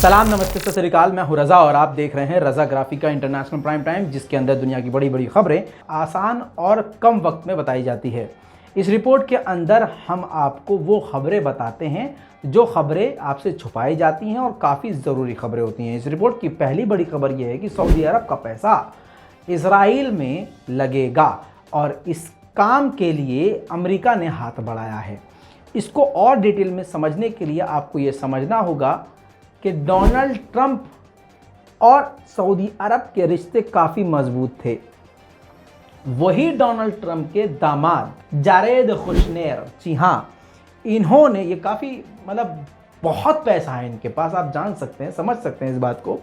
सलाम, नमस्ते, सत श्री अकाल। मैं हूं रज़ा और आप देख रहे हैं रज़ा ग्राफिका इंटरनेशनल प्राइम टाइम, जिसके अंदर दुनिया की बड़ी बड़ी खबरें आसान और कम वक्त में बताई जाती है। इस रिपोर्ट के अंदर हम आपको वो खबरें बताते हैं जो खबरें आपसे छुपाई जाती हैं और काफ़ी ज़रूरी खबरें होती हैं। इस रिपोर्ट की पहली बड़ी खबर यह है कि सऊदी अरब का पैसा इजराइल में लगेगा और इस काम के लिए अमेरिका ने हाथ बढ़ाया है। इसको और डिटेल में समझने के लिए आपको ये समझना होगा कि डोनाल्ड ट्रंप और सऊदी अरब के रिश्ते काफ़ी मजबूत थे। वही डोनाल्ड ट्रंप के दामाद जारेद कुशनेर, जी हाँ, इन्होंने ये काफ़ी बहुत पैसा है इनके पास, आप जान सकते हैं, समझ सकते हैं इस बात को।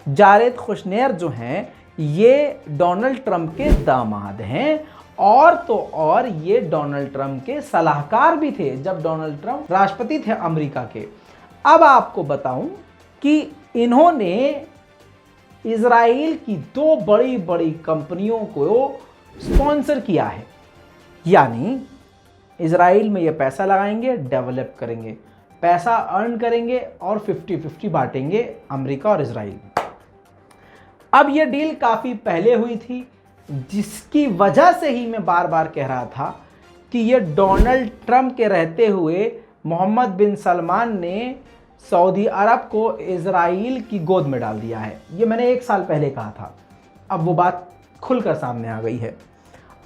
जारेद कुशनेर जो हैं ये डोनाल्ड ट्रंप के दामाद हैं और तो और ये डोनाल्ड ट्रंप के सलाहकार भी थे जब डोनाल्ड ट्रंप राष्ट्रपति थे अमेरिका के। अब आपको बताऊं कि इन्होंने इजराइल की दो बड़ी बड़ी कंपनियों को स्पॉन्सर किया है, यानी इजराइल में ये पैसा लगाएंगे, डेवलप करेंगे, पैसा अर्न करेंगे और 50-50 बांटेंगे अमेरिका और इजराइल। अब ये डील काफ़ी पहले हुई थी, जिसकी वजह से ही मैं बार बार कह रहा था कि ये डोनाल्ड ट्रंप के रहते हुए मोहम्मद बिन सलमान ने सऊदी अरब को इजराइल की गोद में डाल दिया है। ये मैंने 1 साल पहले कहा था, अब वो बात खुलकर सामने आ गई है।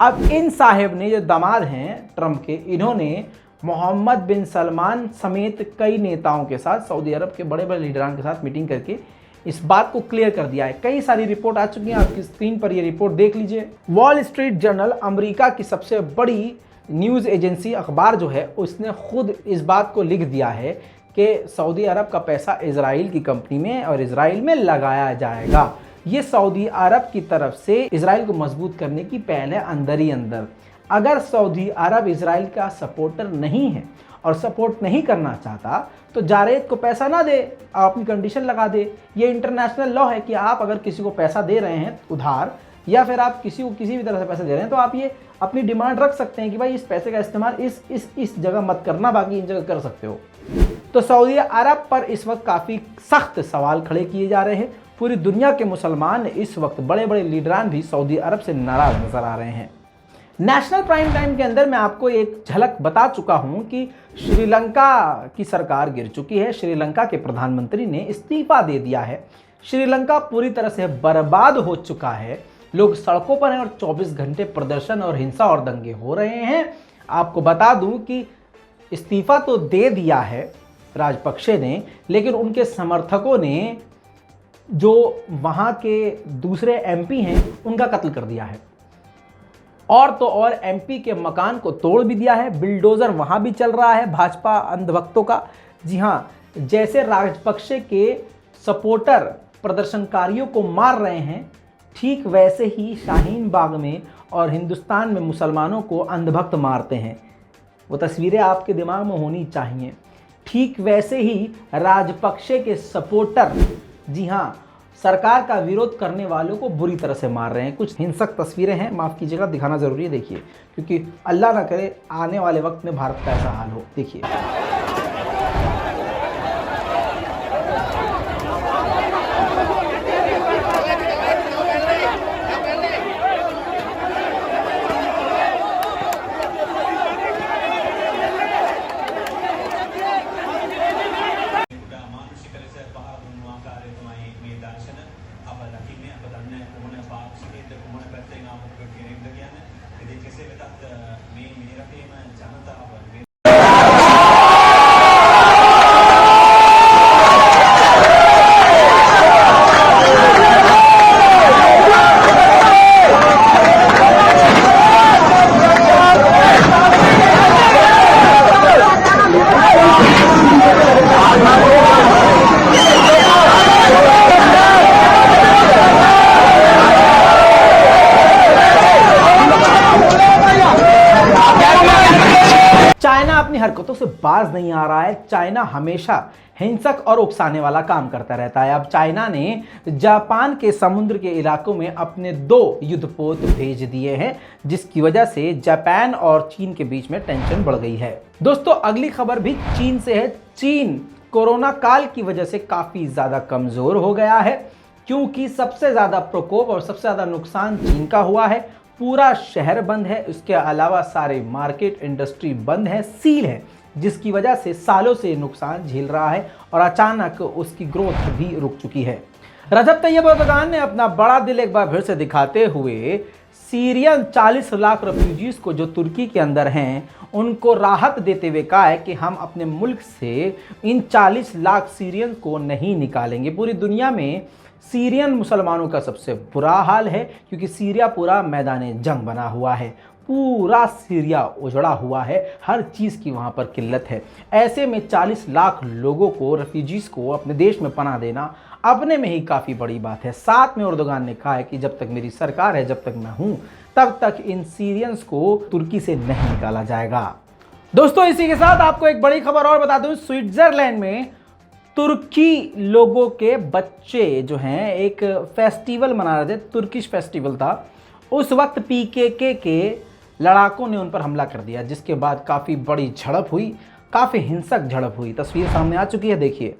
अब इन साहेब ने, जो दामाद हैं ट्रंप के, इन्होंने मोहम्मद बिन सलमान समेत कई नेताओं के साथ, सऊदी अरब के बड़े बड़े लीडरान के साथ मीटिंग करके इस बात को क्लियर कर दिया है। कई सारी रिपोर्ट आ चुकी हैं, आपकी स्क्रीन पर ये रिपोर्ट देख लीजिए। वॉल स्ट्रीट जर्नल, अमेरिका की सबसे बड़ी न्यूज़ एजेंसी अखबार जो है, उसने खुद इस बात को लिख दिया है कि सऊदी अरब का पैसा इजराइल की कंपनी में और इजराइल में लगाया जाएगा। ये सऊदी अरब की तरफ से इजराइल को मजबूत करने की पहले अंदर ही अंदर, अगर सऊदी अरब इजराइल का सपोर्टर नहीं है और सपोर्ट नहीं करना चाहता तो जारेद को पैसा ना दे, आप अपनी कंडीशन लगा दे। ये इंटरनेशनल लॉ है कि आप अगर किसी को पैसा दे रहे हैं उधार, या फिर आप किसी को किसी भी तरह से पैसा दे रहे हैं, तो आप ये अपनी डिमांड रख सकते हैं कि भाई इस पैसे का इस्तेमाल इस जगह मत करना, बाकी इन जगह कर सकते हो। तो सऊदी अरब पर इस वक्त काफ़ी सख्त सवाल खड़े किए जा रहे हैं। पूरी दुनिया के मुसलमान इस वक्त, बड़े बड़े लीडरान भी सऊदी अरब से नाराज नजर आ रहे हैं। नेशनल प्राइम टाइम के अंदर मैं आपको एक झलक बता चुका हूं कि श्रीलंका की सरकार गिर चुकी है। श्रीलंका के प्रधानमंत्री ने इस्तीफा दे दिया है। श्रीलंका पूरी तरह से बर्बाद हो चुका है। लोग सड़कों पर हैं और 24 घंटे प्रदर्शन और हिंसा और दंगे हो रहे हैं। आपको बता दूं कि इस्तीफा तो दे दिया है राजपक्षे ने, लेकिन उनके समर्थकों ने, जो वहां के दूसरे एमपी हैं, उनका कत्ल कर दिया है और तो और एमपी के मकान को तोड़ भी दिया है। बिल्डोजर वहां भी चल रहा है भाजपा अंधभक्तों का। जी हाँ, जैसे राजपक्षे के सपोर्टर प्रदर्शनकारियों को मार रहे हैं, ठीक वैसे ही शाहीन बाग में और हिंदुस्तान में मुसलमानों को अंधभक्त मारते हैं। वो तस्वीरें आपके दिमाग में होनी चाहिए। ठीक वैसे ही राजपक्षे के सपोर्टर, जी हाँ, सरकार का विरोध करने वालों को बुरी तरह से मार रहे हैं। कुछ हिंसक तस्वीरें हैं, माफ़ कीजिएगा, दिखाना ज़रूरी है। देखिए, क्योंकि अल्लाह ना करे आने वाले वक्त में भारत का ऐसा हाल हो। देखिए, अपनी हरकतों से बाज नहीं आ रहा है। चाइना हमेशा हिंसक और उकसाने वाला काम करता रहता है। अब चाइना ने जापान के समुद्र के इलाकों में अपने 2 युद्धपोत भेज दिए हैं, जिसकी वजह से जापान और चीन के बीच में टेंशन बढ़ गई है। दोस्तों, अगली खबर भी चीन से है। चीन कोरोना काल की वजह से काफ़ी ज़्यादा कमज़ोर हो गया है, क्योंकि सबसे ज़्यादा प्रकोप और सबसे ज़्यादा नुकसान चीन का हुआ है। पूरा शहर बंद है, उसके अलावा सारे मार्केट इंडस्ट्री बंद है, सील है, जिसकी वजह से सालों से नुकसान झेल रहा है और अचानक उसकी ग्रोथ भी रुक चुकी है। रजब तैयब एर्दोगान ने अपना बड़ा दिल एक बार फिर से दिखाते हुए सीरियन 40 लाख रेफ्यूजीज को जो तुर्की के अंदर हैं उनको राहत देते हुए कहा है कि हम अपने मुल्क से इन 40 लाख सीरियन को नहीं निकालेंगे। पूरी दुनिया में सीरियन मुसलमानों का सबसे बुरा हाल है, क्योंकि सीरिया पूरा मैदान जंग बना हुआ है, पूरा सीरिया उजड़ा हुआ है, हर चीज़ की वहाँ पर किल्लत है। ऐसे में 40 लाख लोगों को, रेफ्यूजीज़ को अपने देश में पनाह देना अपने में ही काफ़ी बड़ी बात है। साथ में एर्दोगान ने कहा है कि जब तक मेरी सरकार है, जब तक मैं हूँ, तब तक इन सीरियंस को तुर्की से नहीं निकाला जाएगा। दोस्तों, इसी के साथ आपको एक बड़ी खबर और बता दूं, स्विट्जरलैंड में तुर्की लोगों के बच्चे जो हैं एक फेस्टिवल मना रहे थे, तुर्किश फेस्टिवल था। उस वक्त पीकेके के लड़ाकों ने उन पर हमला कर दिया, जिसके बाद काफ़ी बड़ी झड़प हुई, काफ़ी हिंसक झड़प हुई। तस्वीर सामने आ चुकी है, देखिए।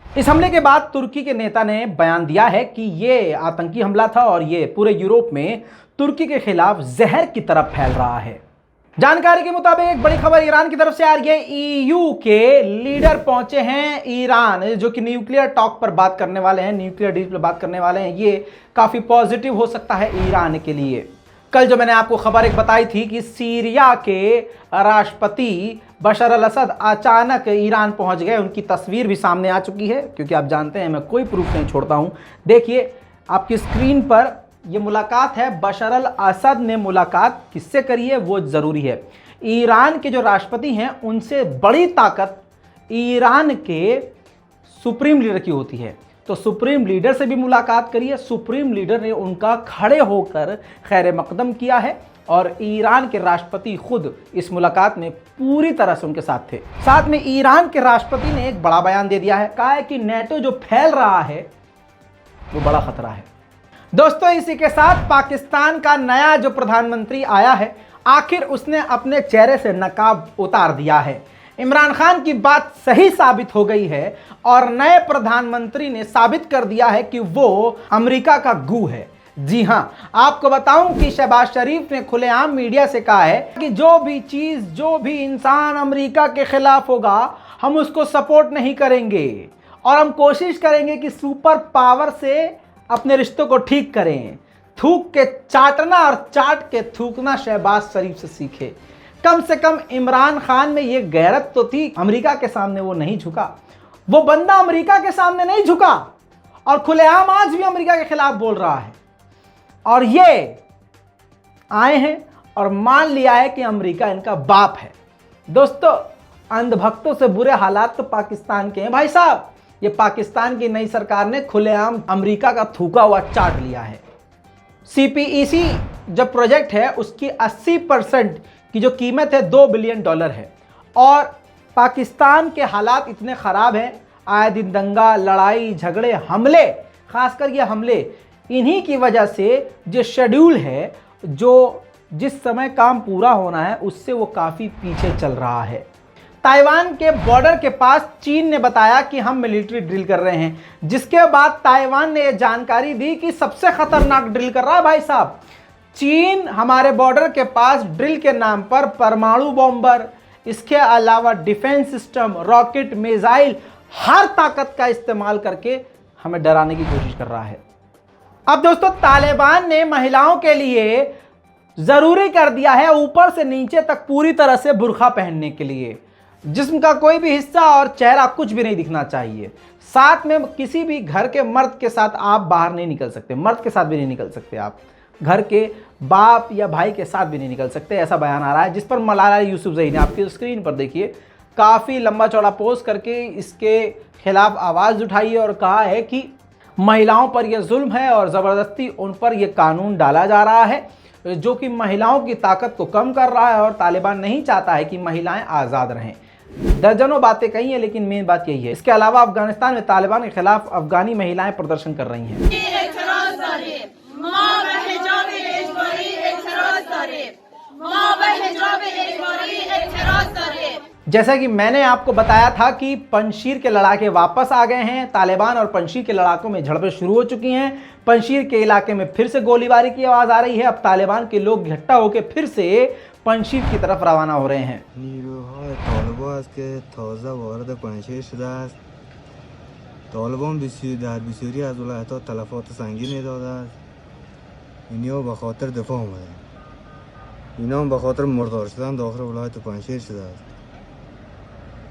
इस हमले के बाद तुर्की के नेता ने बयान दिया है कि ये आतंकी हमला था और ये पूरे यूरोप में तुर्की के खिलाफ जहर की तरफ फैल रहा है। जानकारी के मुताबिक एक बड़ी खबर ईरान की तरफ से आ रही है। ईयू के लीडर पहुंचे हैं ईरान, जो कि न्यूक्लियर टॉक पर बात करने वाले हैं, न्यूक्लियर डील पर बात करने वाले हैं। ये काफ़ी पॉजिटिव हो सकता है ईरान के लिए। कल जो मैंने आपको खबर एक बताई थी कि सीरिया के राष्ट्रपति बशर अल असद अचानक ईरान पहुंच गए, उनकी तस्वीर भी सामने आ चुकी है, क्योंकि आप जानते हैं मैं कोई प्रूफ नहीं छोड़ता हूं। देखिए आपकी स्क्रीन पर ये मुलाकात है। बशर अल असद ने मुलाकात किससे करी है वो ज़रूरी है। ईरान के जो राष्ट्रपति हैं उनसे बड़ी ताकत ईरान के सुप्रीम लीडर की होती है, तो सुप्रीम लीडर से भी मुलाकात करी है। सुप्रीम लीडर ने उनका खड़े होकर खैर मकदम किया है और ईरान के राष्ट्रपति खुद इस मुलाकात में पूरी तरह से उनके साथ थे। साथ में ईरान के राष्ट्रपति ने एक बड़ा बयान दे दिया है, कहा है कि नेटो जो फैल रहा है वो बड़ा खतरा है। दोस्तों, इसी के साथ पाकिस्तान का नया जो प्रधानमंत्री आया है, आखिर उसने अपने चेहरे से नकाब उतार दिया है। इमरान खान की बात सही साबित हो गई है और नए प्रधानमंत्री ने साबित कर दिया है कि वो अमेरिका का गू है। जी हां, आपको बताऊं कि शहबाज शरीफ ने खुलेआम मीडिया से कहा है कि जो भी चीज, जो भी इंसान अमेरिका के खिलाफ होगा, हम उसको सपोर्ट नहीं करेंगे और हम कोशिश करेंगे कि सुपर पावर से अपने रिश्तों को ठीक करें। थूक के चाटना और चाट के थूकना शहबाज शरीफ से सीखे। कम से कम इमरान खान में ये गैरत तो थी, अमेरिका के सामने वो नहीं झुका। वो बंदा अमेरिका के सामने नहीं झुका और खुलेआम आज भी अमेरिका के खिलाफ बोल रहा है। और ये आए हैं और मान लिया है कि अमेरिका इनका बाप है। दोस्तों, अंधभक्तों से बुरे हालात तो पाकिस्तान के हैं भाई साहब। ये पाकिस्तान की नई सरकार ने खुलेआम अमेरिका का थूका हुआ चाट लिया है। CPEC जो प्रोजेक्ट है उसकी 80% की जो कीमत है $2 बिलियन है और पाकिस्तान के हालात इतने ख़राब हैं, आए दिन दंगा, लड़ाई, झगड़े, हमले, खासकर ये हमले, इन्हीं की वजह से जो शेड्यूल है, जो जिस समय काम पूरा होना है, उससे वो काफ़ी पीछे चल रहा है। ताइवान के बॉर्डर के पास चीन ने बताया कि हम मिलिट्री ड्रिल कर रहे हैं, जिसके बाद ताइवान ने यह जानकारी दी कि सबसे खतरनाक ड्रिल कर रहा है भाई साहब चीन। हमारे बॉर्डर के पास ड्रिल के नाम पर परमाणु बॉम्बर, इसके अलावा डिफेंस सिस्टम, रॉकेट, मिसाइल, हर ताकत का इस्तेमाल करके हमें डराने की कोशिश कर रहा है। अब दोस्तों, तालिबान ने महिलाओं के लिए ज़रूरी कर दिया है ऊपर से नीचे तक पूरी तरह से बुर्का पहनने के लिए। जिस्म का कोई भी हिस्सा और चेहरा कुछ भी नहीं दिखना चाहिए। साथ में किसी भी घर के मर्द के साथ आप बाहर नहीं निकल सकते, मर्द के साथ भी नहीं निकल सकते, आप घर के बाप या भाई के साथ भी नहीं निकल सकते, ऐसा बयान आ रहा है। जिस पर मलाला यूसुफजई ने, आपकी स्क्रीन पर देखिए, काफ़ी लंबा चौड़ा पोस्ट करके इसके खिलाफ आवाज़ उठाई है और कहा है कि महिलाओं पर यह जुल्म है और ज़बरदस्ती उन पर यह कानून डाला जा रहा है जो कि महिलाओं की ताकत को कम कर रहा है और तालिबान नहीं चाहता है कि महिलाएं आज़ाद रहें। दर्जनों बातें कही हैं, लेकिन मेन बात यही है। इसके अलावा अफगानिस्तान में तालिबान के खिलाफ अफगानी महिलाएं प्रदर्शन कर रही हैं। जैसा कि मैंने आपको बताया था कि पंजशीर के लड़ाके वापस आ गए हैं। तालिबान और पंजशीर के लड़ाकों में झड़पें शुरू हो चुकी हैं। पंजशीर के इलाके में फिर से गोलीबारी की आवाज़ आ रही है। अब तालिबान के लोग इकट्ठा होकर फिर से पंजशीर की तरफ रवाना हो रहे हैं।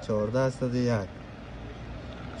1401.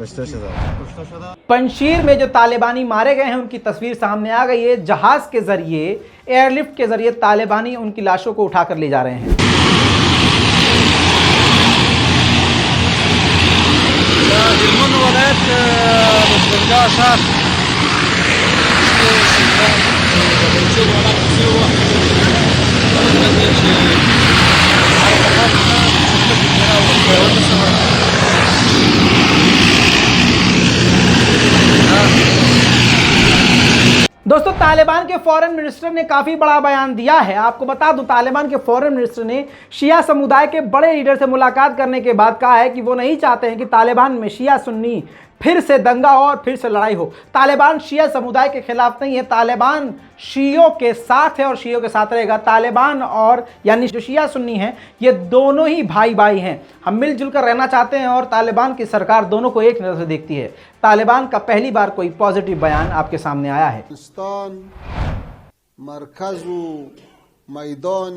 कष्ट शदा। पंजशीर में जो तालिबानी मारे गए हैं उनकी तस्वीर सामने आ गई है। जहाज के जरिए, एयरलिफ्ट के जरिए तालिबानी उनकी लाशों को उठाकर ले जा रहे हैं। दोस्तों, तालिबान के फॉरेन मिनिस्टर ने काफ़ी बड़ा बयान दिया है। आपको बता दूं, तालिबान के फॉरेन मिनिस्टर ने शिया समुदाय के बड़े लीडर से मुलाकात करने के बाद कहा है कि वो नहीं चाहते हैं कि तालिबान में शिया सुन्नी फिर से दंगा और फिर से लड़ाई हो। तालिबान शिया समुदाय के खिलाफ नहीं है, तालिबान शियों के साथ है और शियों के साथ रहेगा। तालिबान और यानी जो शिया सुन्नी हैं, ये दोनों ही भाई भाई हैं। हम मिलजुल कर रहना चाहते हैं और तालिबान की सरकार दोनों को एक नज़र से देखती है। तालिबान का पहली बार कोई पॉजिटिव बयान आपके सामने आया है। मैदान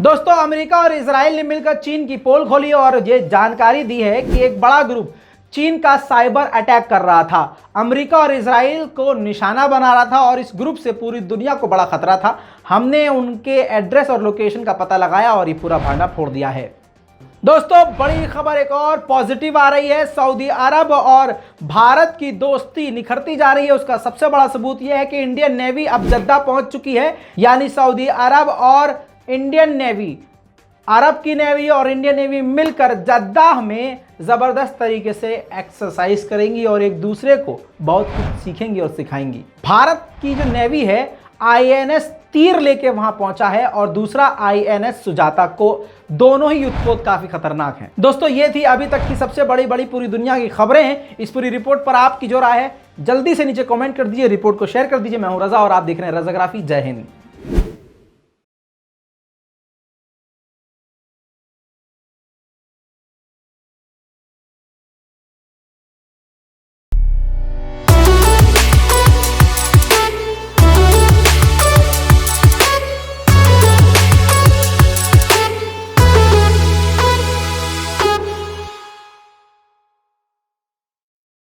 दोस्तों, अमेरिका और इजराइल ने मिलकर चीन की पोल खोली और ये जानकारी दी है कि एक बड़ा ग्रुप चीन का साइबर अटैक कर रहा था, अमेरिका और इजराइल को निशाना बना रहा था और इस ग्रुप से पूरी दुनिया को बड़ा खतरा था। हमने उनके एड्रेस और लोकेशन का पता लगाया और ये पूरा भांडा फोड़ दिया है। दोस्तों, बड़ी खबर एक और पॉजिटिव आ रही है। सऊदी अरब और भारत की दोस्ती निखरती जा रही है। उसका सबसे बड़ा सबूत यह है कि इंडियन नेवी अब जद्दा पहुंच चुकी है। यानी सऊदी अरब और इंडियन नेवी, अरब की नेवी और इंडियन नेवी मिलकर जद्दाह में ज़बरदस्त तरीके से एक्सरसाइज करेंगी और एक दूसरे को बहुत कुछ सीखेंगी और सिखाएंगी। भारत की जो नेवी है, INS तीर लेके वहां पहुंचा है और दूसरा INS सुजाता को। दोनों ही युद्धपोत काफी खतरनाक हैं। दोस्तों, ये थी अभी तक की सबसे बड़ी पूरी दुनिया की खबरें हैं। इस पूरी रिपोर्ट पर आपकी जो राय है, जल्दी से नीचे कमेंट कर दीजिए, रिपोर्ट को शेयर कर दीजिए। मैं हूं रजा और आप देख रहे हैं रजाग्राफी। जय हिंद।